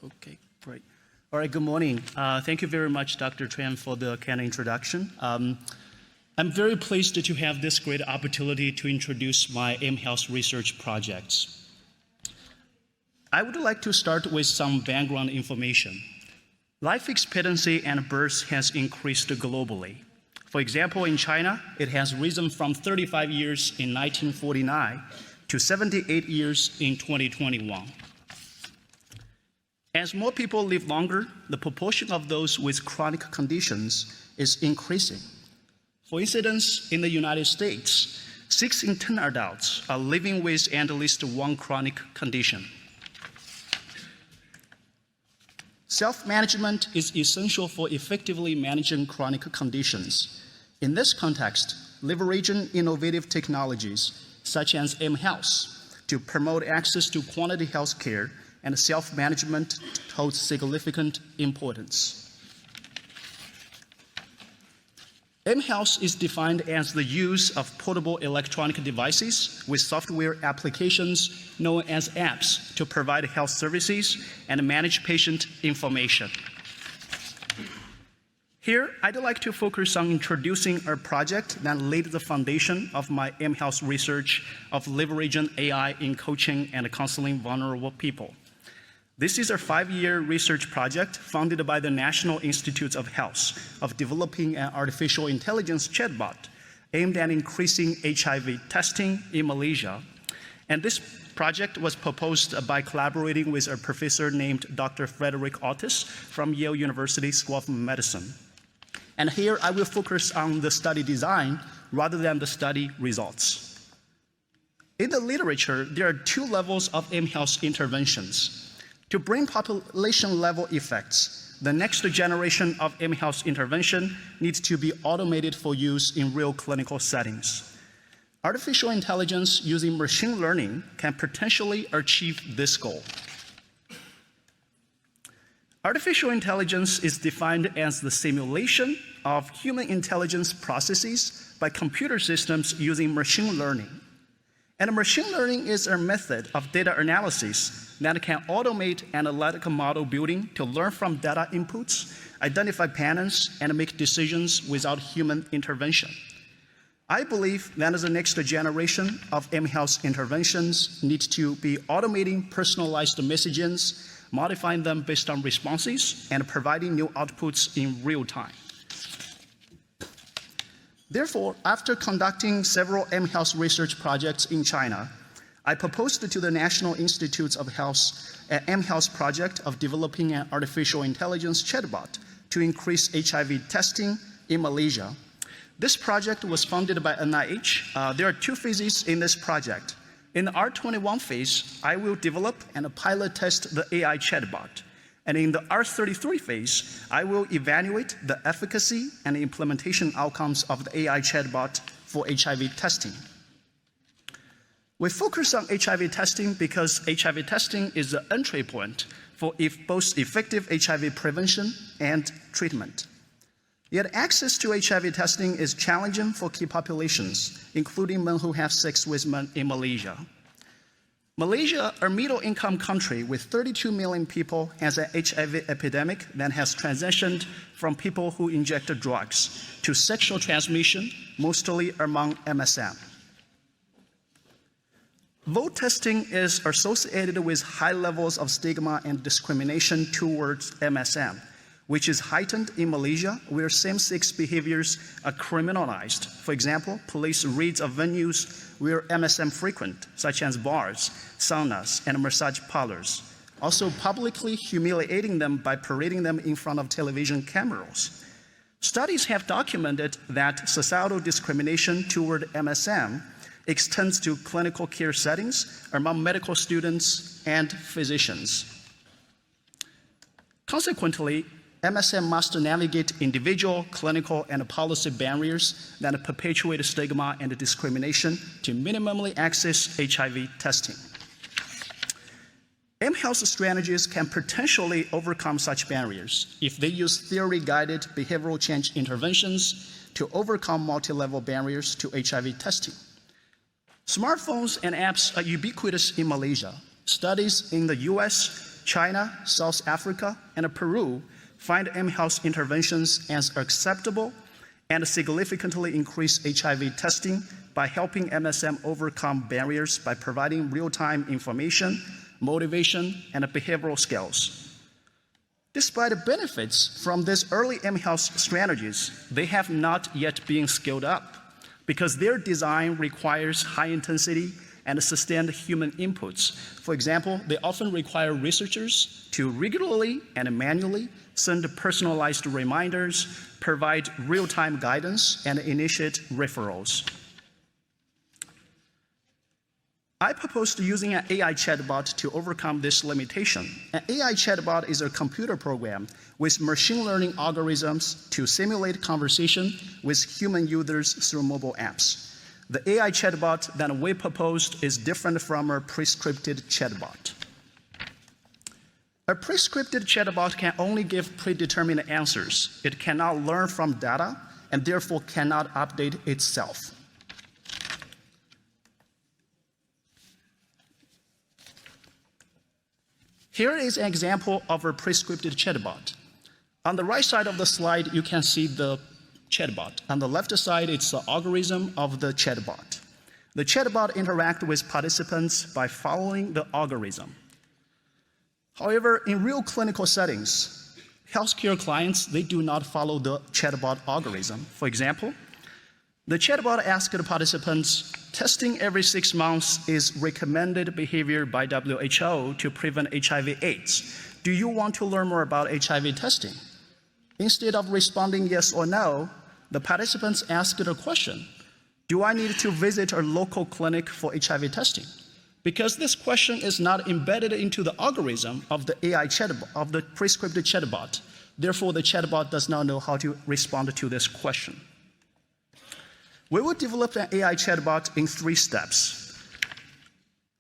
Okay, great. All right, good morning. Thank you very much, Dr. Tran, for the kind introduction. I'm very pleased to have this great opportunity to introduce my mHealth research projects. I would like to start with some background information. Life expectancy and births has increased globally. For example, in China, it has risen from 35 years in 1949 to 78 years in 2021. As more people live longer, the proportion of those with chronic conditions is increasing. For instance, in the United States, 6 in 10 adults are living with at least one chronic condition. Self-management is essential for effectively managing chronic conditions. In this context, leveraging innovative technologies such as mHealth to promote access to quality health care and self-management holds significant importance. mHealth is defined as the use of portable electronic devices with software applications known as apps to provide health services and manage patient information. Here, I'd like to focus on introducing a project that laid the foundation of my mHealth research of leveraging AI in coaching and counseling vulnerable people. This is a 5-year research project funded by the National Institutes of Health of developing an artificial intelligence chatbot aimed at increasing HIV testing in Malaysia. And this project was proposed by collaborating with a professor named Dr. Frederick Otis from Yale University School of Medicine. And here I will focus on the study design rather than the study results. In the literature, there are 2 levels of mHealth interventions. To bring population-level effects, the next generation of mHealth intervention needs to be automated for use in real clinical settings. Artificial intelligence using machine learning can potentially achieve this goal. Artificial intelligence is defined as the simulation of human intelligence processes by computer systems using machine learning. And machine learning is a method of data analysis that can automate analytical model building to learn from data inputs, identify patterns, and make decisions without human intervention. I believe that the next generation of mHealth interventions need to be automating personalized messages, modifying them based on responses, and providing new outputs in real time. Therefore, after conducting several mHealth research projects in China, I proposed to the National Institutes of Health an mHealth project of developing an artificial intelligence chatbot to increase HIV testing in Malaysia. This project was funded by NIH. There are 2 phases in this project. In the R21 phase, I will develop and pilot test the AI chatbot. And in the R33 phase, I will evaluate the efficacy and implementation outcomes of the AI chatbot for HIV testing. We focus on HIV testing because HIV testing is the entry point for both effective HIV prevention and treatment. Yet access to HIV testing is challenging for key populations, including men who have sex with men in Malaysia. Malaysia, a middle-income country with 32 million people, has an HIV epidemic that has transitioned from people who inject drugs to sexual transmission, mostly among MSM. Vote testing is associated with high levels of stigma and discrimination towards MSM, which is heightened in Malaysia, where same-sex behaviors are criminalized. For example, police raids of venues where MSM frequent, such as bars, saunas, and massage parlors, also publicly humiliating them by parading them in front of television cameras. Studies have documented that societal discrimination toward MSM extends to clinical care settings among medical students and physicians. Consequently, MSM must navigate individual, clinical, and policy barriers that perpetuate stigma and discrimination to minimally access HIV testing. mHealth strategies can potentially overcome such barriers if they use theory-guided behavioral change interventions to overcome multi-level barriers to HIV testing. Smartphones and apps are ubiquitous in Malaysia. Studies in the US, China, South Africa, and Peru find mHealth interventions as acceptable and significantly increase HIV testing by helping MSM overcome barriers by providing real-time information, motivation, and behavioral skills. Despite the benefits from these early mHealth strategies, they have not yet been scaled up because their design requires high intensity and sustained human inputs. For example, they often require researchers to regularly and manually send personalized reminders, provide real-time guidance, and initiate referrals. I proposed using an AI chatbot to overcome this limitation. An AI chatbot is a computer program with machine learning algorithms to simulate conversation with human users through mobile apps. The AI chatbot that we proposed is different from a prescripted chatbot. A prescripted chatbot can only give predetermined answers. It cannot learn from data and therefore cannot update itself. Here is an example of a prescripted chatbot. On the right side of the slide, you can see the chatbot. On the left side, it's the algorithm of the chatbot. The chatbot interacts with participants by following the algorithm. However, in real clinical settings, healthcare clients, they do not follow the chatbot algorithm. For example, the chatbot asked the participants, testing every 6 months is recommended behavior by WHO to prevent HIV/AIDS. Do you want to learn more about HIV testing? Instead of responding yes or no, the participants asked a question. Do I need to visit a local clinic for HIV testing? Because this question is not embedded into the algorithm of the AI chatbot, of the prescripted chatbot. Therefore, the chatbot does not know how to respond to this question. We will develop an AI chatbot in 3 steps.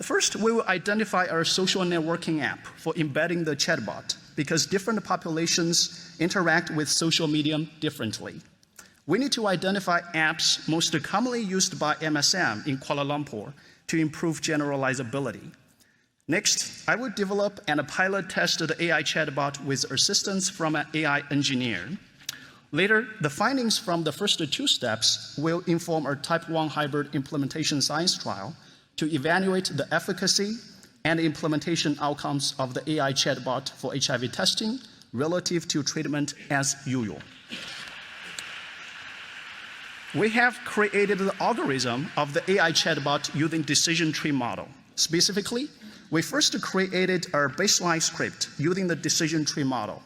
First, we will identify our social networking app for embedding the chatbot because different populations interact with social media differently. We need to identify apps most commonly used by MSM in Kuala Lumpur to improve generalizability. Next, I will develop and pilot test the AI chatbot with assistance from an AI engineer. Later, the findings from the first 2 steps will inform our type 1 hybrid implementation science trial to evaluate the efficacy and implementation outcomes of the AI chatbot for HIV testing relative to treatment as usual. We have created the algorithm of the AI chatbot using decision tree model. Specifically, we first created our baseline script using the decision tree model.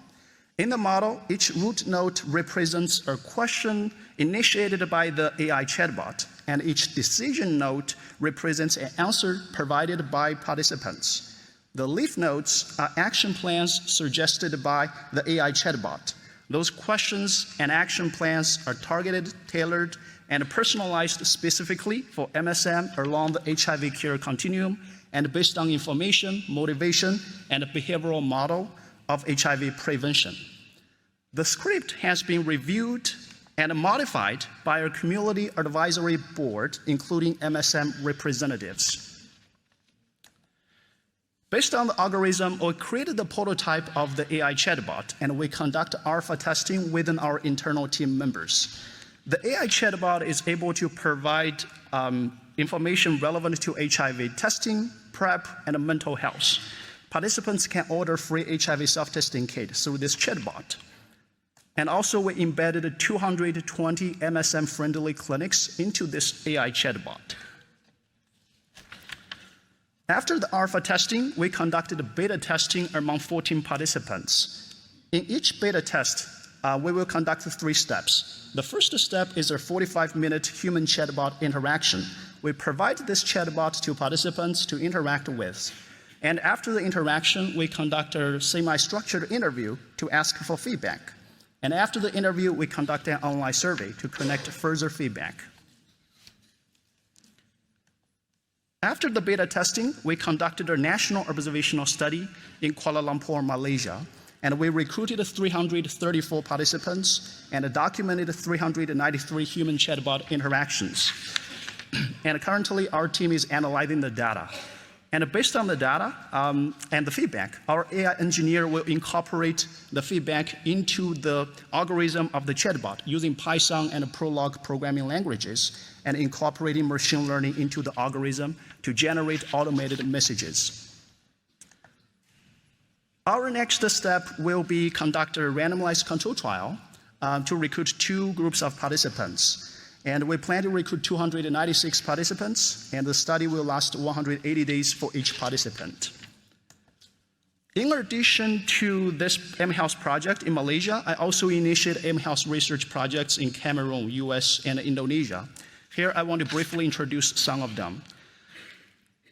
In the model, each root node represents a question initiated by the AI chatbot, and each decision node represents an answer provided by participants. The leaf nodes are action plans suggested by the AI chatbot. Those questions and action plans are targeted, tailored, and personalized specifically for MSM along the HIV care continuum and based on information, motivation, and behavioral model of HIV prevention. The script has been reviewed and modified by our community advisory board, including MSM representatives. Based on the algorithm, we created the prototype of the AI chatbot, and we conduct alpha testing within our internal team members. The AI chatbot is able to provide information relevant to HIV testing, PrEP, and mental health. Participants can order free HIV self-testing kit through this chatbot. And also, we embedded 220 MSM-friendly clinics into this AI chatbot. After the alpha testing, we conducted beta testing among 14 participants. In each beta test, we will conduct 3 steps. The first step is a 45-minute human chatbot interaction. We provide this chatbot to participants to interact with. And after the interaction, we conduct a semi-structured interview to ask for feedback. And after the interview, we conduct an online survey to connect further feedback. After the beta testing, we conducted a national observational study in Kuala Lumpur, Malaysia, and we recruited 334 participants and documented 393 human chatbot interactions. And currently, our team is analyzing the data. And based on the data and the feedback, our AI engineer will incorporate the feedback into the algorithm of the chatbot using Python and Prolog programming languages and incorporating machine learning into the algorithm to generate automated messages. Our next step will be conduct a randomized control trial to recruit 2 groups of participants. And we plan to recruit 296 participants, and the study will last 180 days for each participant. In addition to this mHealth project in Malaysia, I also initiate mHealth research projects in Cameroon, US, and Indonesia. Here, I want to briefly introduce some of them.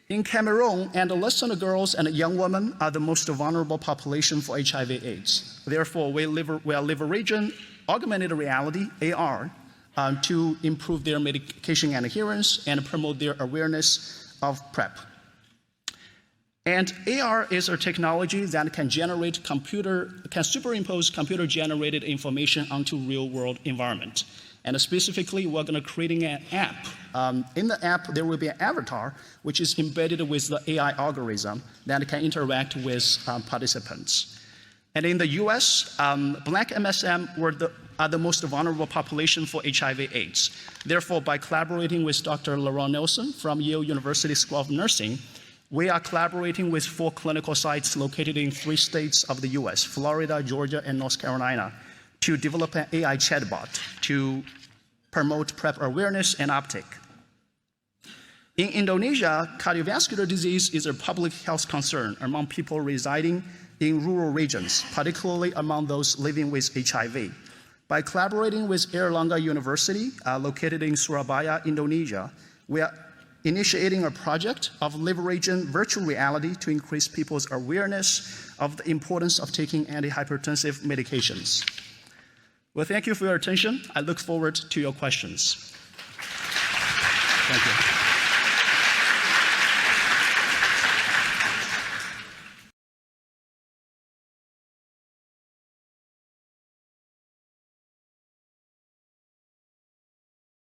In Cameroon, adolescent girls and young women are the most vulnerable population for HIV/AIDS. Therefore, we are leveraging augmented reality, AR, to improve their medication adherence and promote their awareness of PrEP. And AR is a technology that can superimpose computer-generated information onto real-world environment. And specifically, we're going to creating an app. In the app, there will be an avatar, which is embedded with the AI algorithm that can interact with participants. And in the US, Black MSM are the most vulnerable population for HIV/AIDS. Therefore, by collaborating with Dr. Laurent Nelson from Yale University School of Nursing, we are collaborating with 4 clinical sites located in 3 states of the US, Florida, Georgia, and North Carolina, to develop an AI chatbot to promote PrEP awareness and uptake. In Indonesia, cardiovascular disease is a public health concern among people residing in rural regions, particularly among those living with HIV. By collaborating with Airlangga University, located in Surabaya, Indonesia, we are initiating a project of leveraging virtual reality to increase people's awareness of the importance of taking antihypertensive medications. Well, thank you for your attention. I look forward to your questions. Thank you.